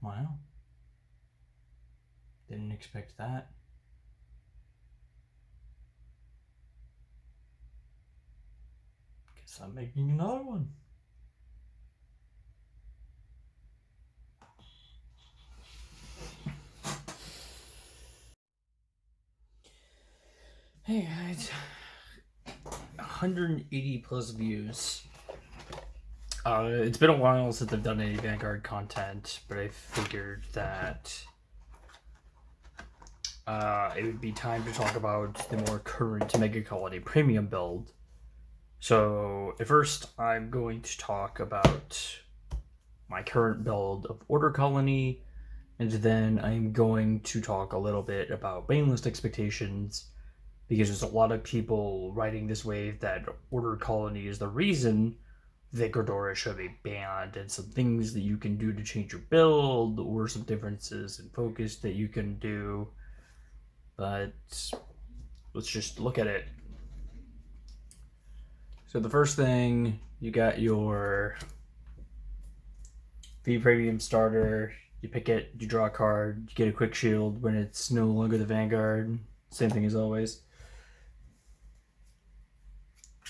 Wow. Didn't expect that. Guess I'm making another one. Hey guys, 180 plus views. It's been a while since I've done any Vanguard content, but I figured that it would be time to talk about the more current Megacolony premium build. So, at first, I'm going to talk about my current build of Ordercolony, and then I'm going to talk a little bit about banelist expectations, because there's a lot of people riding this wave that Ordercolony is the reason that Gordora should be banned, and some things that you can do to change your build, or some differences in focus that you can do. But let's just look at it. So the first thing, you got your V Premium starter. You pick it, you draw a card, you get a quick shield when it's no longer the Vanguard. Same thing as always.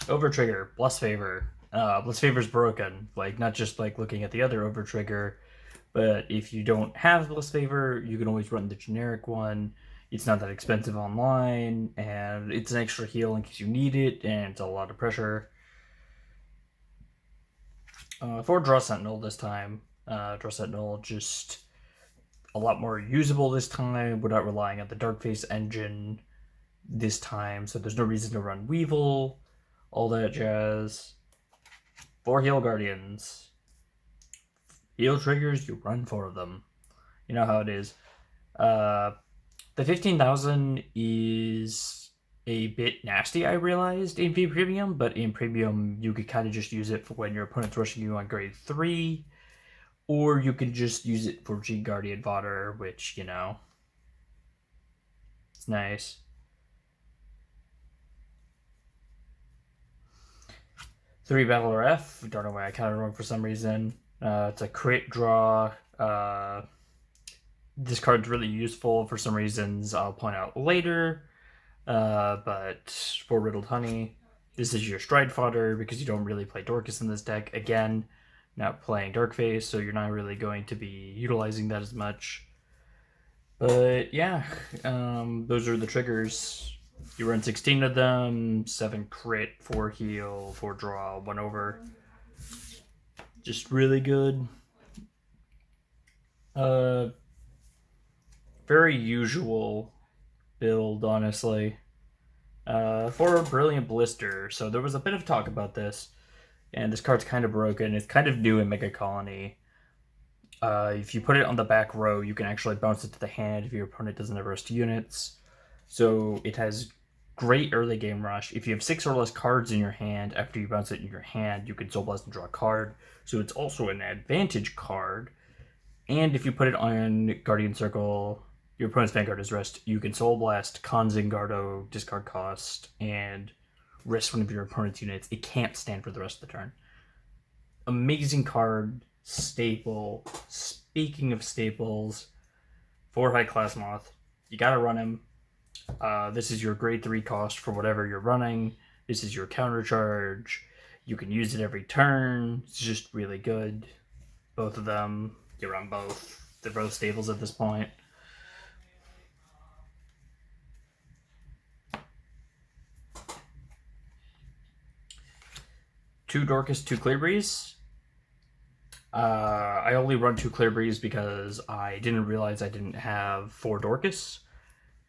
Over trigger, Bless Favor. Bless Favor's broken. Like, not just like looking at the other over trigger, but if you don't have Bless Favor, you can always run the generic one. It's not that expensive online, and it's an extra heal in case you need it, and it's a lot of pressure. For Draw Sentinel this time. Draw Sentinel just a lot more usable this time without relying on the Darkface engine this time, so there's no reason to run Weevil, all that jazz. 4 Heal Guardians. Heal triggers, you run 4 of them. You know how it is. The 15,000 is a bit nasty, I realized, in V Premium, but in Premium, you could kind of just use it for when your opponent's rushing you on grade 3, or you could just use it for G Guardian Fodder, which, you know, it's nice. 3 Battler F, don't know why I counted wrong for some reason. It's a crit draw. This card's really useful for some reasons I'll point out later. But for Riddled Honey, this is your stride fodder because you don't really play Dorcas in this deck. Again, not playing Darkface, so you're not really going to be utilizing that as much. But yeah, those are the triggers. You run 16 of them, 7 crit, 4 heal, 4 draw, 1 over. Just really good. Very usual build, honestly. For a Brilliant Blister, so there was a bit of talk about this, and this card's kind of broken. It's kind of new in Megacolony. If you put it on the back row, you can actually bounce it to the hand if your opponent doesn't have rest units. So it has great early game rush. If you have 6 or less cards in your hand, after you bounce it in your hand, you can Soul Blast and draw a card. So it's also an advantage card. And if you put it on Guardian Circle, your opponent's Vanguard is rest, you can Soul Blast, Konzingardo, discard cost, and rest one of your opponent's units. It can't stand for the rest of the turn. Amazing card, staple. Speaking of staples, 4 High Class Moth. You gotta run him. This is your grade 3 cost for whatever you're running. This is your counter charge. You can use it every turn. It's just really good. Both of them. You run both. They're both staples at this point. Two Dorcas, 2 Clear Breeze. I only run 2 Clear Breeze because I didn't realize I didn't have 4 Dorcas.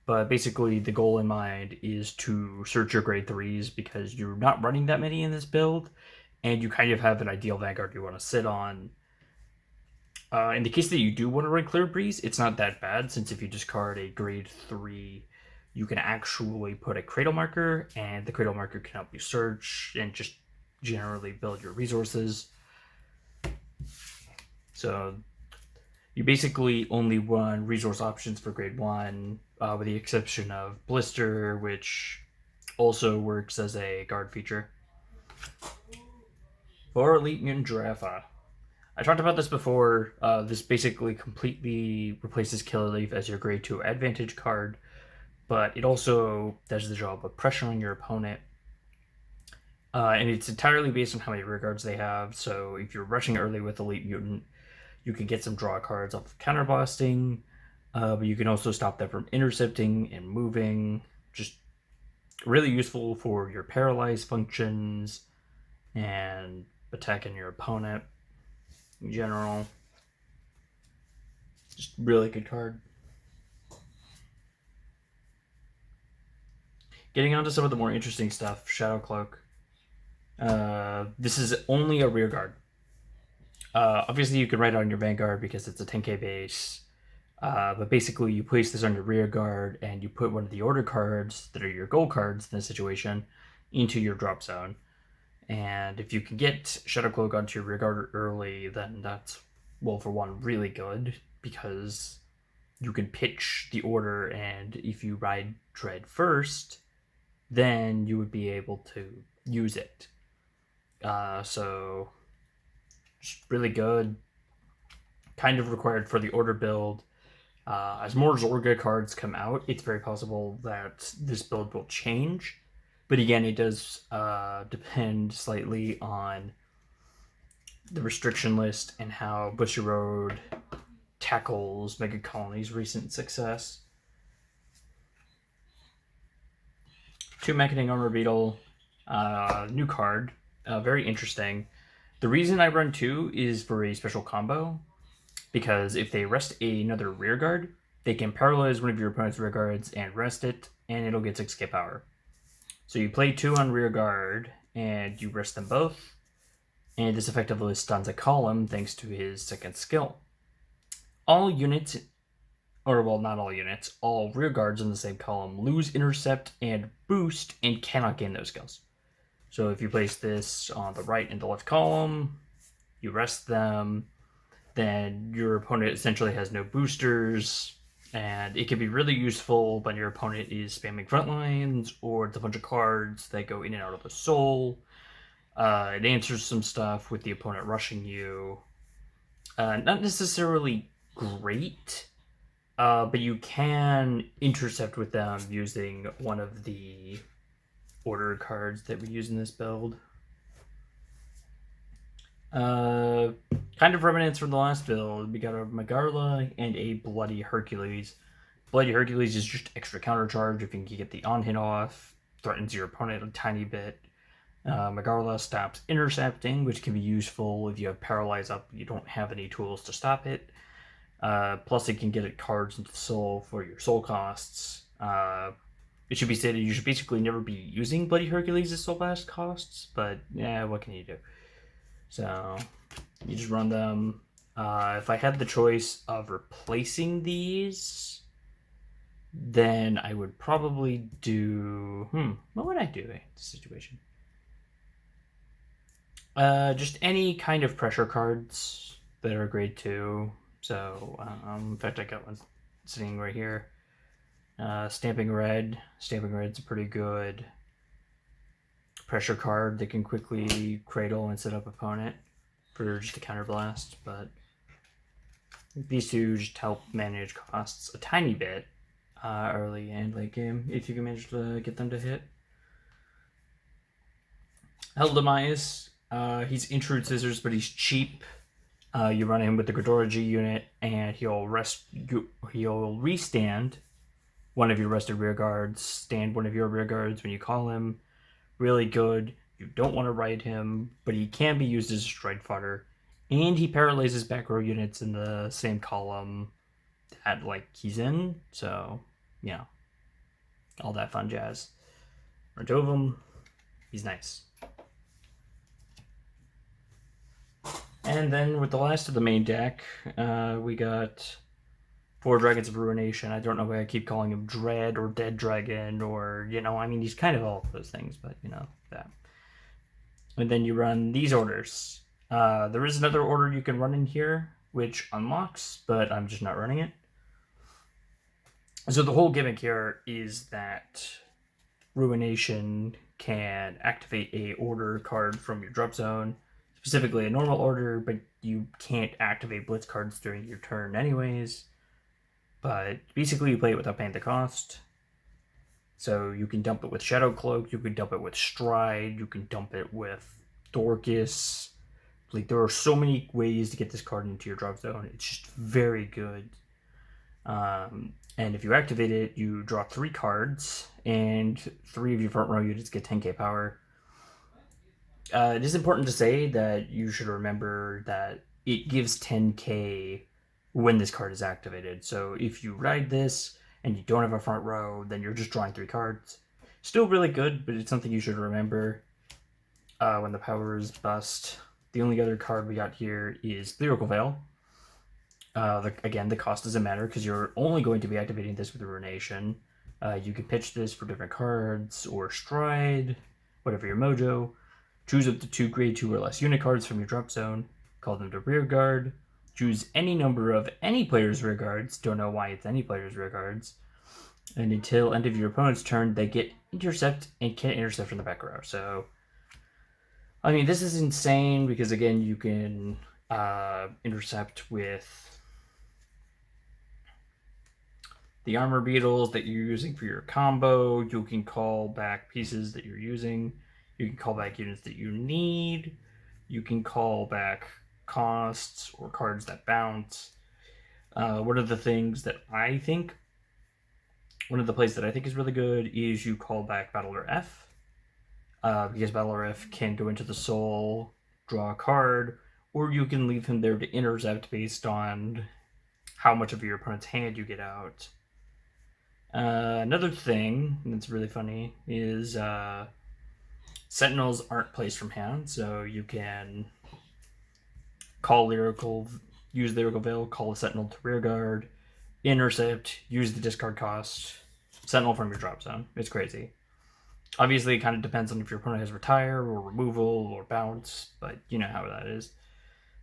But basically, the goal in mind is to search your grade 3s because you're not running that many in this build, and you kind of have an ideal Vanguard you want to sit on. In the case that you do want to run Clear Breeze, it's not that bad, since if you discard a grade 3, you can actually put a Cradle Marker, and the Cradle Marker can help you search and just generally build your resources. So you basically only run resource options for grade 1, with the exception of Blister, which also works as a guard feature. For Elite Mutant Giraffe, I talked about this before. This basically completely replaces Killer Leaf as your grade 2 advantage card, but it also does the job of pressuring your opponent. And it's entirely based on how many rear guards they have. So if you're rushing early with Elite Mutant, you can get some draw cards off of counterblasting, but you can also stop them from intercepting and moving. Just really useful for your paralyze functions and attacking your opponent in general. Just really good card. Getting on to some of the more interesting stuff, Shadow Cloak. This is only a rear guard. Obviously, you can write it on your Vanguard because it's a 10k base. But basically, you place this on your rear guard and you put one of the order cards that are your goal cards in this situation into your drop zone. And if you can get Shadow Cloak onto your rear guard early, then that's, well, for one, really good because you can pitch the order, and if you ride Dread first, then you would be able to use it. So, just really good. Kind of required for the order build. As more Zorga cards come out, it's very possible that this build will change. But again, it does depend slightly on the restriction list and how Bushy Road tackles Megacolony's recent success. 2 Mechanic Armor Beetle, new card, very interesting. The reason I run 2 is for a special combo, because if they rest another rear guard, they can paralyze one of your opponent's rear guards and rest it, and it'll get 6k power. So you play 2 on rear guard, and you rest them both, and this effectively stuns a column thanks to his second skill. All units, or well, not all units, all rear guards in the same column lose intercept and boost and cannot gain those skills. So if you place this on the right and the left column, you rest them, then your opponent essentially has no boosters, and it can be really useful when your opponent is spamming front lines or it's a bunch of cards that go in and out of the soul. It answers some stuff with the opponent rushing you. Not necessarily great, but you can intercept with them using one of the order cards that we use in this build. Kind of remnants from the last build. We got a Megacolony and a Bloody Hercules. Bloody Hercules is just extra counter charge if you can get the on-hit off. Threatens your opponent a tiny bit. Megacolony stops intercepting, which can be useful if you have Paralyze up and you don't have any tools to stop it. Plus, it can get it cards into the soul for your soul costs. It should be stated you should basically never be using Bloody Hercules' soul blast costs, but yeah, what can you do? So, you just run them. If I had the choice of replacing these, then I would probably do... what would I do in this situation? Just any kind of pressure cards that are grade 2. So, in fact, I got one sitting right here. Stamping Red. Stamping Red's a pretty good pressure card that can quickly cradle and set up opponent for just a counterblast, but these two just help manage costs a tiny bit early and late game if you can manage to get them to hit. Hell Demise, he's Intrude Scissors, but he's cheap. You run him with the Ghidorah G unit, and he'll restand one of your rested rear guards, stand one of your rear guards when you call him. Really good. You don't want to ride him, but he can be used as a stride fodder, and he paralyzes back row units in the same column that he's in. So, yeah, all that fun jazz. Run 2 of them. He's nice. And then with the last of the main deck, we got 4 Dragons of Ruination. I don't know why I keep calling him Dread or Dead Dragon or, he's kind of all of those things, but, that. And then you run these orders. There is another order you can run in here, which unlocks, but I'm just not running it. So the whole gimmick here is that Ruination can activate a order card from your drop zone, specifically a normal order, but you can't activate blitz cards during your turn anyways. But basically you play it without paying the cost. So you can dump it with Shadow Cloak, you can dump it with Stride, you can dump it with Dorcas. Like, there are so many ways to get this card into your drop zone. It's just very good. And if you activate it, you draw 3 cards, and 3 of your front row units get 10k power. It is important to say that you should remember that it gives 10k when this card is activated. So if you ride this and you don't have a front row, then you're just drawing 3 cards. Still really good, but it's something you should remember when the power is bust. The only other card we got here is Lyrical Veil. Again, the cost doesn't matter because you're only going to be activating this with Ruination. You can pitch this for different cards or Stride, whatever your mojo. Choose up to 2 grade 2 or less unit cards from your drop zone. Call them to rear guard. Choose any number of any player's rear guards. Don't know why it's any player's rear guards. And until end of your opponent's turn, they get intercept and can't intercept from the back row. So, I mean, this is insane because, again, you can intercept with the armor beetles that you're using for your combo. You can call back pieces that you're using. You can call back units that you need. You can call back costs or cards that bounce. One of the plays that I think is really good is you call back Battler F. Because Battler F can go into the soul, draw a card, or you can leave him there to intercept based on how much of your opponent's hand you get out. Another thing that's really funny is Sentinels aren't placed from hand, so you can use Lyrical Veil, call a Sentinel to rear guard, intercept, use the discard cost, Sentinel from your drop zone. It's crazy. Obviously, it kind of depends on if your opponent has retire or removal or bounce, but you know how that is.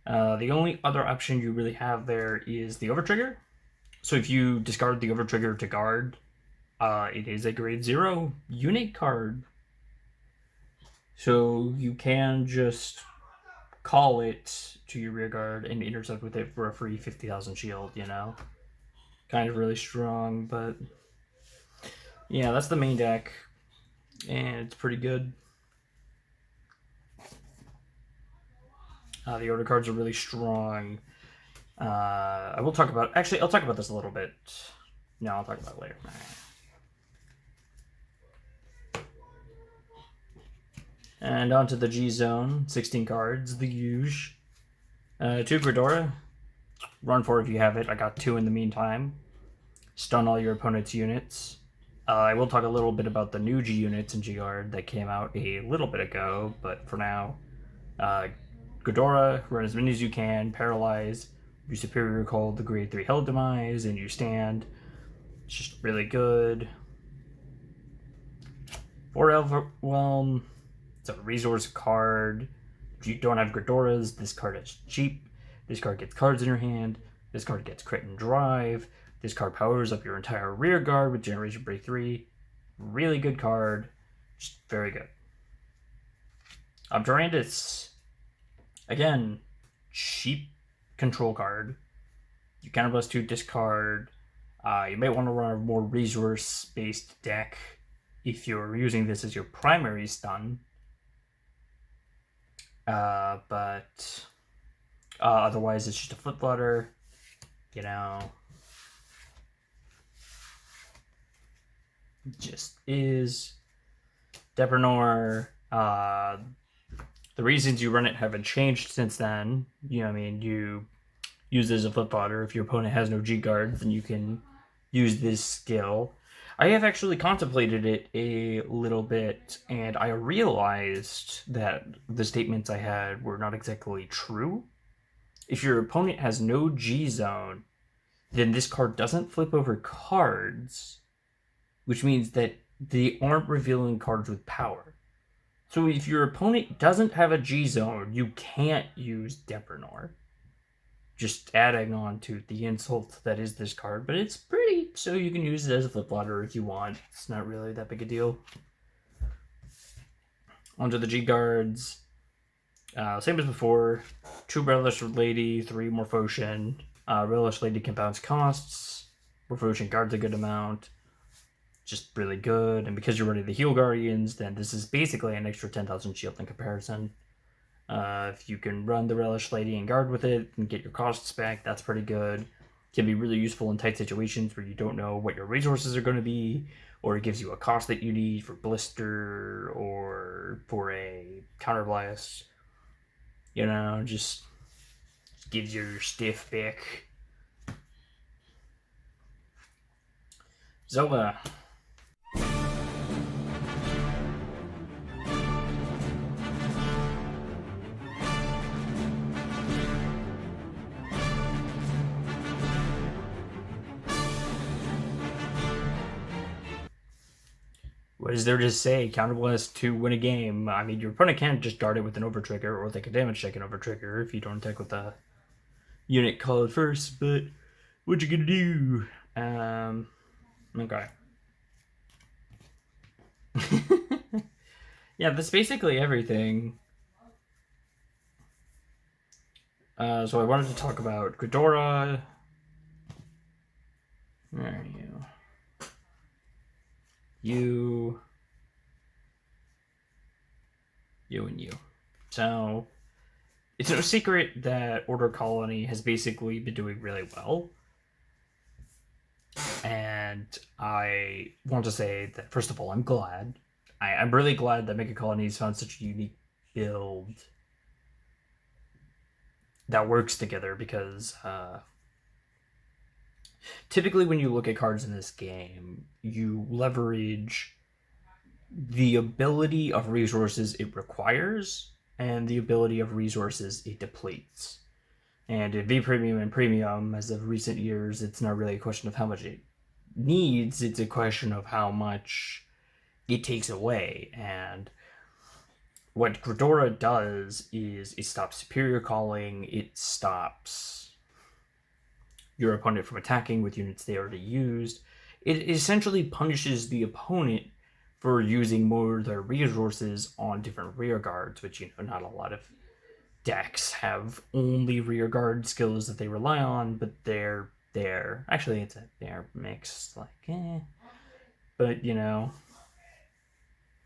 The only other option you really have there is the Overtrigger. So if you discard the Overtrigger to guard, it is a grade 0 unit card. So you can just call it to your rear guard and intercept with it for a free 50,000 shield, you know? Kind of really strong, but yeah, that's the main deck, and it's pretty good. The order cards are really strong. I'll talk about this a little bit. No, I'll talk about it later. And onto the G zone, 16 cards, the huge. 2 Gridora. Run 4 if you have it. I got 2 in the meantime. Stun all your opponent's units. I will talk a little bit about the new G units in G-Guard that came out a little bit ago, but for now, Ghidorah, run as many as you can, paralyze, you superior call the grade 3 Hell Demise, and you stand. It's just really good. 4 Overwhelm, it's a resource card. If you don't have Ghidorahs, this card is cheap. This card gets cards in your hand. This card gets crit and drive. This card powers up your entire rear guard with Generation Break 3. Really good card. Just very good. Durandus. Again, cheap control card. You counterblast 2, discard. You might want to run a more resource-based deck if you're using this as your primary stun. But otherwise, it's just a flip flutter. You know, just is. Deprenor, the reasons you run it haven't changed since then. You know, I mean, you use it as a flip fodder. If your opponent has no G guards, then you can use this skill. I have actually contemplated it a little bit, and I realized that the statements I had were not exactly true. If your opponent has no G zone, then this card doesn't flip over cards, which means that they aren't revealing cards with power. So if your opponent doesn't have a G zone, you can't use Deprenor. Just adding on to the insult that is this card, but it's pretty, so you can use it as a flip fodder if you want. It's not really that big a deal. Onto the G guards. Same as before, 2 Relish Lady, 3 Morphosian. Relish Lady can bounce costs. Morphosian guards a good amount. Just really good. And because you're running the Heal Guardians, then this is basically an extra 10,000 shield in comparison. If you can run the Relish Lady and guard with it and get your costs back, that's pretty good. Can be really useful in tight situations where you don't know what your resources are going to be, or it gives you a cost that you need for Blister or for a Counterblast. You know, just gives your stiff back. Zelda. What is there to say? Counterblast to win a game. I mean, your opponent can't just dart it with an overtrigger or take a damage check an overtrigger if you don't attack with the unit called first, but what you gonna do? Okay. Yeah, that's basically everything. So I wanted to talk about Ghidorah. Where are you? You and you. So, it's no secret that Ordercolony has basically been doing really well. And I want to say that, first of all, I'm glad. I'm really glad that Megacolony's found such a unique build that works together, because typically when you look at cards in this game, you leverage the ability of resources it requires and the ability of resources it depletes. And in V Premium and Premium, as of recent years, it's not really a question of how much it needs, it's a question of how much it takes away. And what Ghidorah does is it stops superior calling, it stops your opponent from attacking with units they already used. It essentially punishes the opponent for using more of their resources on different rear guards, which, you know, not a lot of decks have only rear guard skills that they rely on, but they're there. Actually, it's a they're mixed, like, but, you know,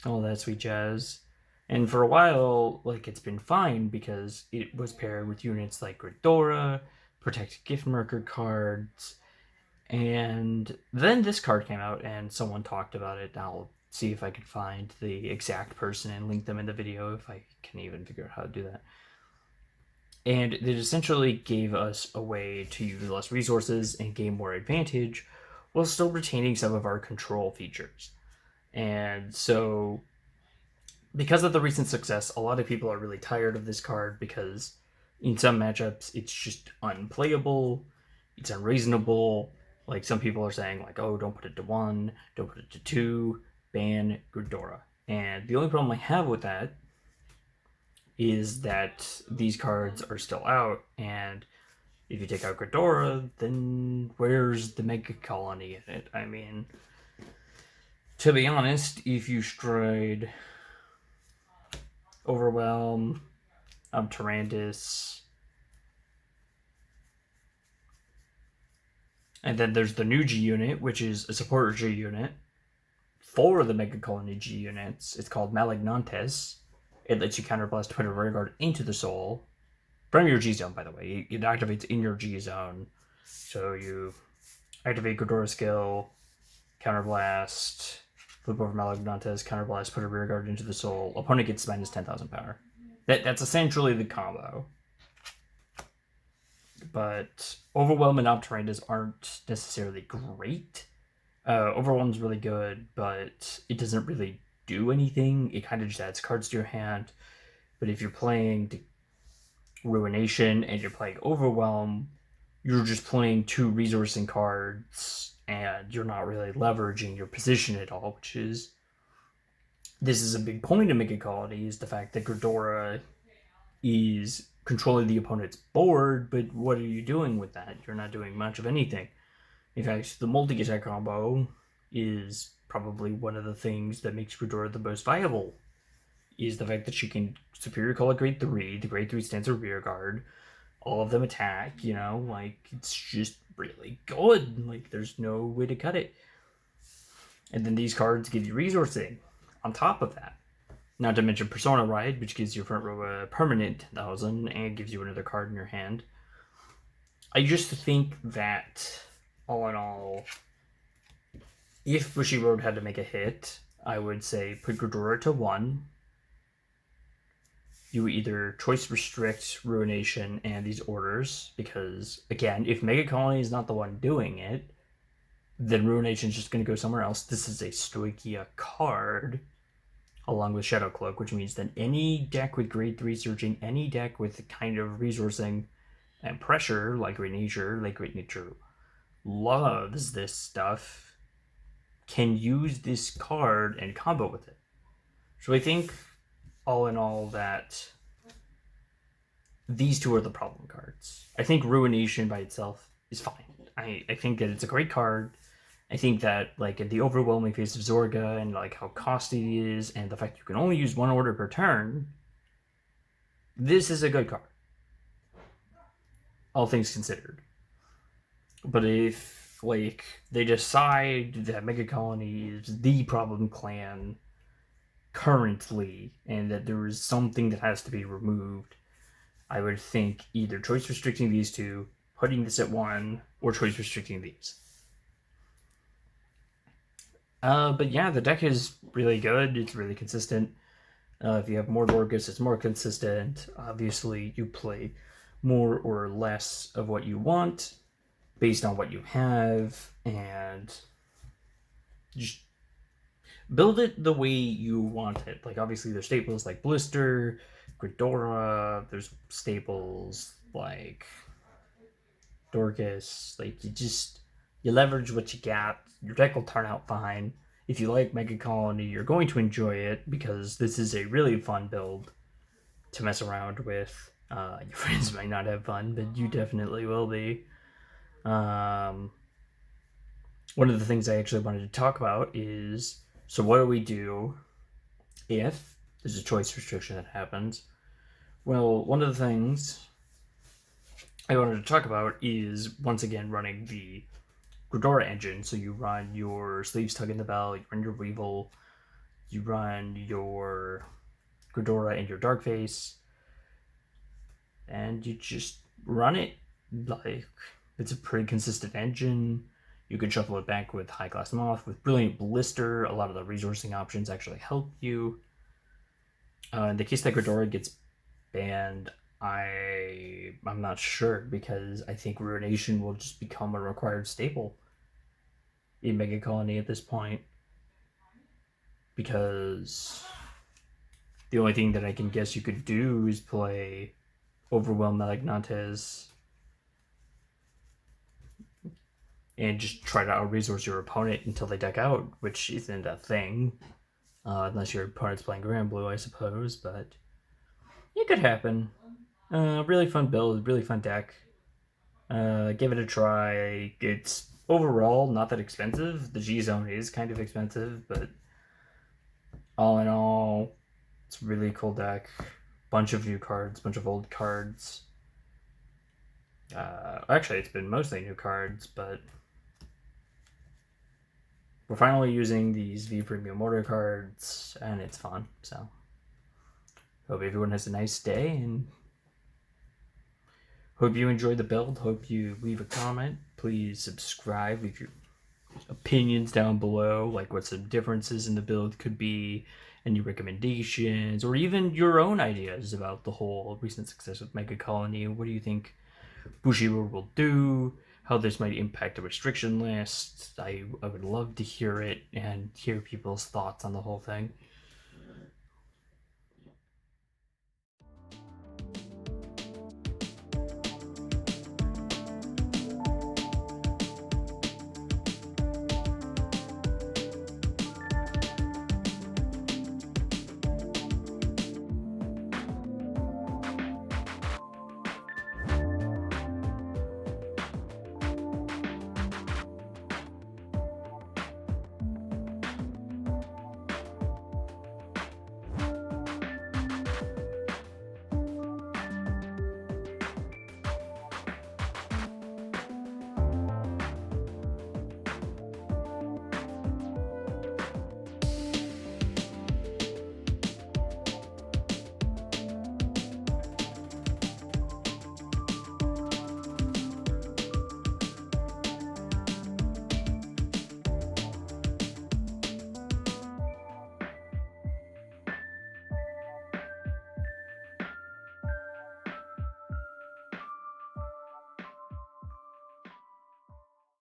all that sweet jazz. And for a while, like, it's been fine because it was paired with units like Ghidorah, Protect Gift Marker cards, and then this card came out and someone talked about it. I'll see if I can find the exact person and link them in the video if I can even figure out how to do that. And it essentially gave us a way to use less resources and gain more advantage while still retaining some of our control features. And so, because of the recent success, a lot of people are really tired of this card because in some matchups it's just unplayable, it's unreasonable. Like, some people are saying, like, oh, don't put it to 1, don't put it to 2, ban Ghidorah. And the only problem I have with that is that these cards are still out, and if you take out Ghidorah, then where's the Megacolony in it? I mean, to be honest, if you strayed Overwhelm, Tyrannus, and then there's the new G unit, which is a support G unit for the Megacolony G units. It's called Malignantes. It lets you counterblast, put a rear guard into the soul from your G zone, by the way. It activates in your G zone. So you activate Ghidorah skill, counterblast, flip over Malignantes, counterblast, put a rear guard into the soul. Opponent gets minus 10,000 power. That's essentially the combo. But Overwhelm and Tyrannus aren't necessarily great. Overwhelm's really good, but it doesn't really do anything. It kind of just adds cards to your hand. But if you're playing Ruination and you're playing Overwhelm, you're just playing 2 resourcing cards and you're not really leveraging your position at all, which is... This is a big point of Megacolony, is the fact that Ghidorah is controlling the opponent's board, but what are you doing with that? You're not doing much of anything. In fact, the multi-attack combo is probably one of the things that makes Ghidorah the most viable is the fact that she can superior call at grade 3. The grade 3 stands for rear guard. All of them attack, you know, like, it's just really good. Like, there's no way to cut it. And then these cards give you resourcing on top of that. Not to mention Persona Ride, which gives your front row a permanent 10,000 and gives you another card in your hand. I just think that, all in all, if Bushiroad had to make a hit, I would say put Ghidorah to 1. You either choice restrict Ruination and these orders, because, again, if Megacolony is not the one doing it, then Ruination is just going to go somewhere else. This is a Stoichia card, along with Shadow Cloak, which means that any deck with grade 3 searching, any deck with kind of resourcing and pressure, like Great Nature loves this stuff, can use this card and combo with it. So I think, all in all, that these two are the problem cards. I think Ruination by itself is fine. I think that it's a great card. I think that, like, in the overwhelming face of Zorga and, like, how costly it is and the fact you can only use 1 order per turn, this is a good card. All things considered. But if, like, they decide that Megacolony is the problem clan currently, and that there is something that has to be removed, I would think either choice restricting these two, putting this at 1, or choice restricting these. But yeah, the deck is really good. It's really consistent. If you have more Dorcas, it's more consistent. Obviously, you play more or less of what you want based on what you have, and just build it the way you want it. Like, obviously, there's staples like Blister, Ghidorah, there's staples like Dorcas. Like, you leverage what you got. Your deck will turn out fine. If you like Megacolony, you're going to enjoy it, because this is a really fun build to mess around with. Your friends might not have fun, but you definitely will be. One of the things I actually wanted to talk about is, so what do we do if there's a choice restriction that happens? Well, one of the things I wanted to talk about is, once again, running the Ghidorah engine. So you run your Sleeves Tugging the Bell, you run your Weevil, you run your Ghidorah and your Darkface, and you just run it. Like, it's a pretty consistent engine. You can shuffle it back with High Class Moth, with Brilliant Blister. A lot of the resourcing options actually help you. In the case that Ghidorah gets banned, I'm not sure, because I think Ruination will just become a required staple in Megacolony at this point, because the only thing that I can guess you could do is play Overwhelm Malignantes and just try to out-resource your opponent until they deck out, which isn't a thing, unless your opponent's playing Grand Blue, I suppose, but it could happen. Really fun build, really fun deck. Give it a try. It's overall not that expensive. The G-Zone is kind of expensive, but all in all, it's a really cool deck. Bunch of new cards, bunch of old cards. Actually, it's been mostly new cards, but we're finally using these V Premium Order cards, and it's fun. So, hope everyone has a nice day, and hope you enjoyed the build. Hope you leave a comment. Please subscribe. Leave your opinions down below, like what some differences in the build could be, any recommendations, or even your own ideas about the whole recent success of Megacolony. What do you think Bushiroad will do? How this might impact the restriction list? I would love to hear it and hear people's thoughts on the whole thing.